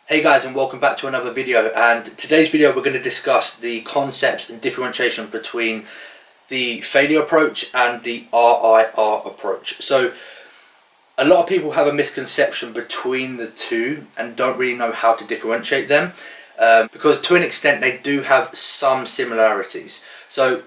Hey guys, and welcome back to another video. And today's video we're going to discuss the concepts and differentiation between the failure approach and the RIR approach. So a lot of people have a misconception between the two and don't really know how to differentiate them, because to an extent they do have some similarities. So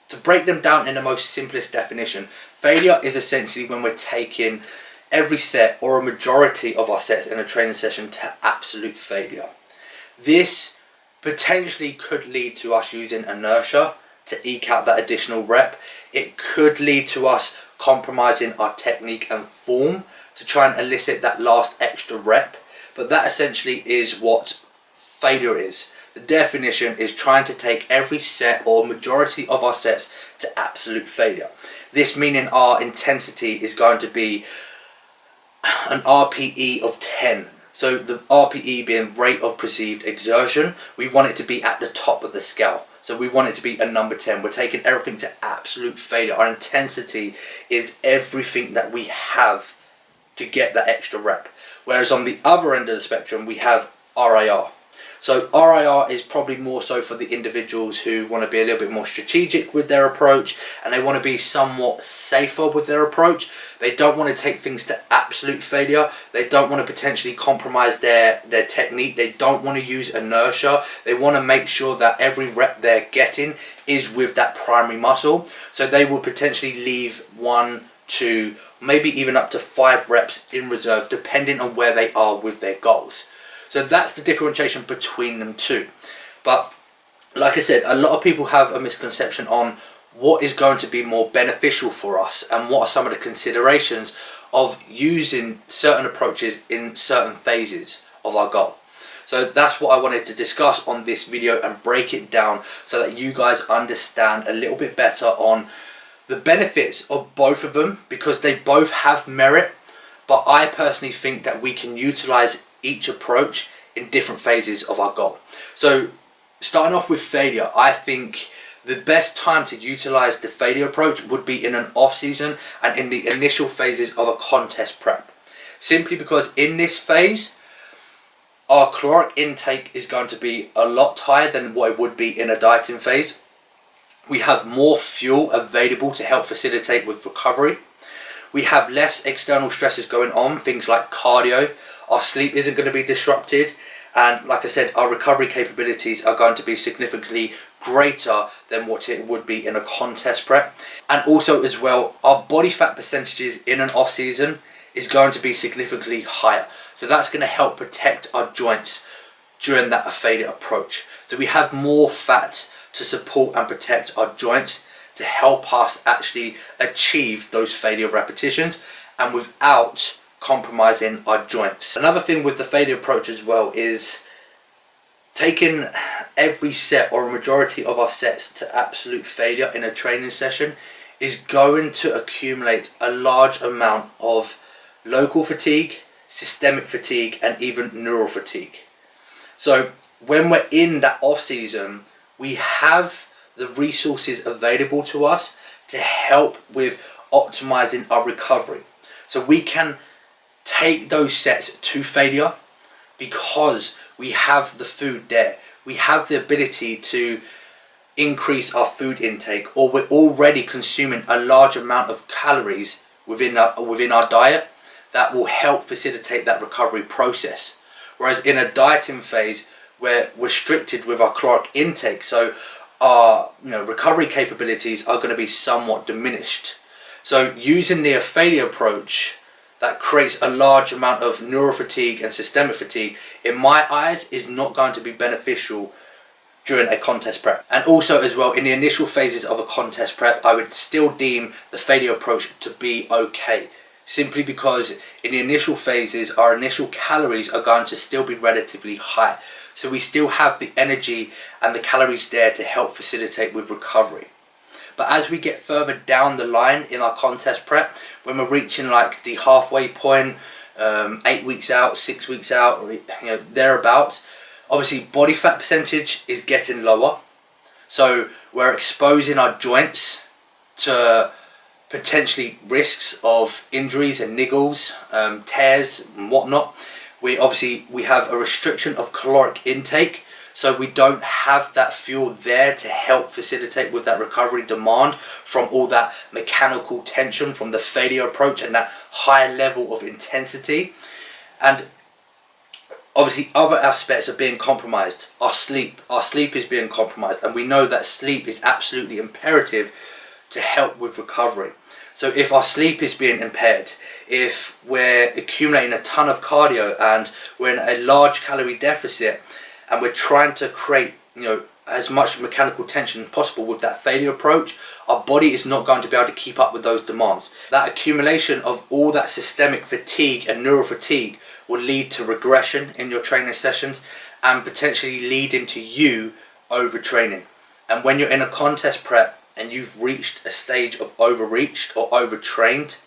to break them down in the most simplest definition, failure is essentially when we're taking every set or a majority of our sets in a training session to absolute failure. This potentially could lead to us using inertia to eke out that additional rep. It could lead to us compromising our technique and form to try and elicit that last extra rep. But that essentially is what failure is. The definition is trying to take every set or majority of our sets to absolute failure. This meaning our intensity is going to be an RPE of 10. So the RPE being rate of perceived exertion, we want it to be at the top of the scale. So we want it to be a number 10. We're taking everything to absolute failure. Our intensity is everything that we have to get that extra rep. Whereas on the other end of the spectrum, we have RIR. So RIR is probably more so for the individuals who want to be a little bit more strategic with their approach, and they want to be somewhat safer with their approach. They don't want to take things to absolute failure. They don't want to potentially compromise their technique. They don't want to use inertia. They want to make sure that every rep they're getting is with that primary muscle. So they will potentially leave 1, 2, maybe even up to 5 reps in reserve, depending on where they are with their goals. So that's the differentiation between them two. But like I said, a lot of people have a misconception on what is going to be more beneficial for us and what are some of the considerations of using certain approaches in certain phases of our goal. So that's what I wanted to discuss on this video and break it down so that you guys understand a little bit better on the benefits of both of them, because they both have merit. But I personally think that we can utilize each approach in different phases of our goal. So starting off with failure, I think the best time to utilize the failure approach would be in an off season and in the initial phases of a contest prep. Simply because in this phase, our caloric intake is going to be a lot higher than what it would be in a dieting phase. We have more fuel available to help facilitate with recovery. We have less external stresses going on, things like cardio. Our sleep isn't going to be disrupted, and like I said, our recovery capabilities are going to be significantly greater than what it would be in a contest prep. And also as well, our body fat percentages in an off season is going to be significantly higher. So that's going to help protect our joints during that failure approach. So we have more fat to support and protect our joints to help us actually achieve those failure repetitions and without compromising our joints. Another thing with the failure approach as well is taking every set or a majority of our sets to absolute failure in a training session is going to accumulate a large amount of local fatigue, systemic fatigue, and even neural fatigue. So when we're in that off season, we have the resources available to us to help with optimizing our recovery. So we can take those sets to failure because we have the food there. We have the ability to increase our food intake, or we're already consuming a large amount of calories within our diet that will help facilitate that recovery process. Whereas in a dieting phase, we're restricted with our caloric intake, so our recovery capabilities are going to be somewhat diminished. So using the failure approach that creates a large amount of neural fatigue and systemic fatigue, in my eyes, is not going to be beneficial during a contest prep. And also as well, in the initial phases of a contest prep, I would still deem the failure approach to be okay. Simply because in the initial phases, our initial calories are going to still be relatively high. So we still have the energy and the calories there to help facilitate with recovery. But as we get further down the line in our contest prep, when we're reaching like the halfway point, 8 weeks out, 6 weeks out, or thereabouts, obviously body fat percentage is getting lower. So we're exposing our joints to potentially risks of injuries and niggles, tears and whatnot. we have a restriction of caloric intake, so we don't have that fuel there to help facilitate with that recovery demand from all that mechanical tension from the failure approach and that higher level of intensity. And obviously other aspects are being compromised. Our sleep is being compromised, and we know that sleep is absolutely imperative to help with recovery. So if our sleep is being impaired, if we're accumulating a ton of cardio and we're in a large calorie deficit and we're trying to create, as much mechanical tension as possible with that failure approach, our body is not going to be able to keep up with those demands. That accumulation of all that systemic fatigue and neural fatigue will lead to regression in your training sessions and potentially lead into you overtraining. And when you're in a contest prep and you've reached a stage of overreached or overtrained,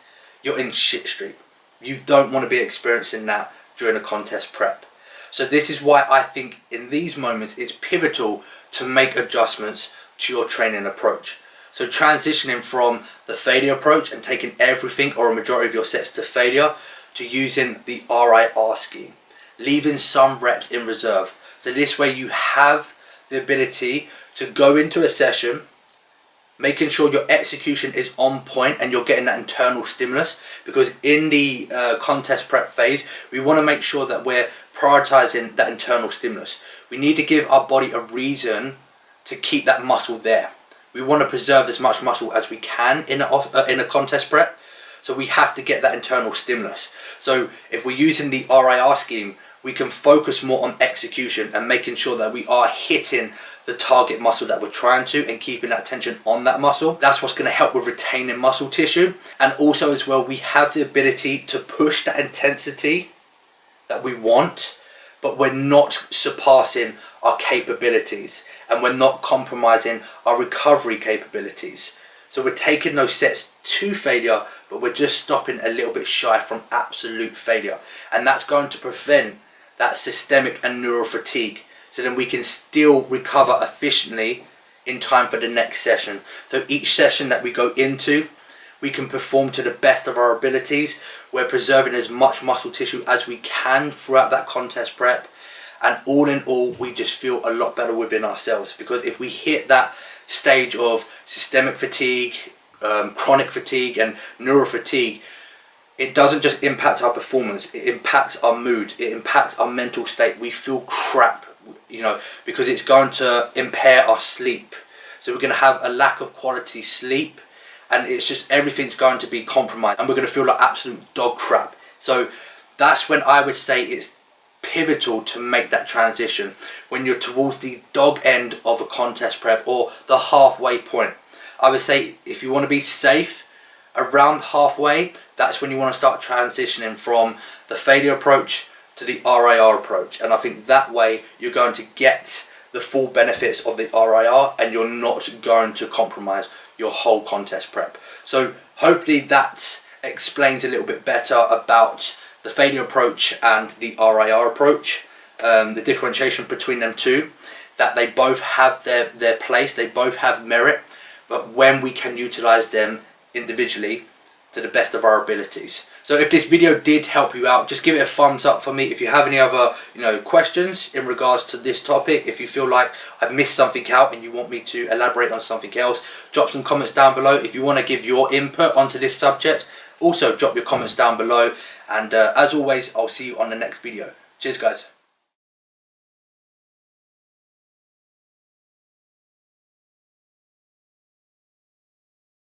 you're in shit street. You don't want to be experiencing that during a contest prep. So this is why I think in these moments it's pivotal to make adjustments to your training approach. So transitioning from the failure approach and taking everything or a majority of your sets to failure, to using the RIR scheme, leaving some reps in reserve. So this way you have the ability to go into a session, making sure your execution is on point and you're getting that internal stimulus, because in the contest prep phase we want to make sure that we're prioritizing that internal stimulus. We need to give our body a reason to keep that muscle there. We want to preserve as much muscle as we can in a contest prep, so we have to get that internal stimulus. So if we're using the RIR scheme, we can focus more on execution and making sure that we are hitting the target muscle that we're trying to and keeping that tension on that muscle. That's what's going to help with retaining muscle tissue. And also as well, we have the ability to push that intensity that we want, but we're not surpassing our capabilities and we're not compromising our recovery capabilities. So we're taking those sets to failure, but we're just stopping a little bit shy from absolute failure. And that's going to prevent that systemic and neural fatigue, so then we can still recover efficiently in time for the next session. So each session that we go into, we can perform to the best of our abilities. We're preserving as much muscle tissue as we can throughout that contest prep. And all in all, we just feel a lot better within ourselves, because if we hit that stage of systemic fatigue, chronic fatigue and neural fatigue, it doesn't just impact our performance, it impacts our mood, it impacts our mental state. We feel crap, because it's going to impair our sleep. So we're going to have a lack of quality sleep, and it's just everything's going to be compromised, and we're going to feel like absolute dog crap. So that's when I would say it's pivotal to make that transition, when you're towards the dog end of a contest prep or the halfway point. I would say if you want to be safe around halfway, that's when you want to start transitioning from the failure approach to the RIR approach. And I think that way you're going to get the full benefits of the RIR and you're not going to compromise your whole contest prep. So hopefully that explains a little bit better about the failure approach and the RIR approach, the differentiation between them two, that they both have their place, they both have merit, but when we can utilize them individually to the best of our abilities. So if this video did help you out, just give it a thumbs up for me. If you have any other questions in regards to this topic, if you feel like I've missed something out and you want me to elaborate on something else, drop some comments down below. If you want to give your input onto this subject, also drop your comments down below. And as always, I'll see you on the next video. Cheers guys.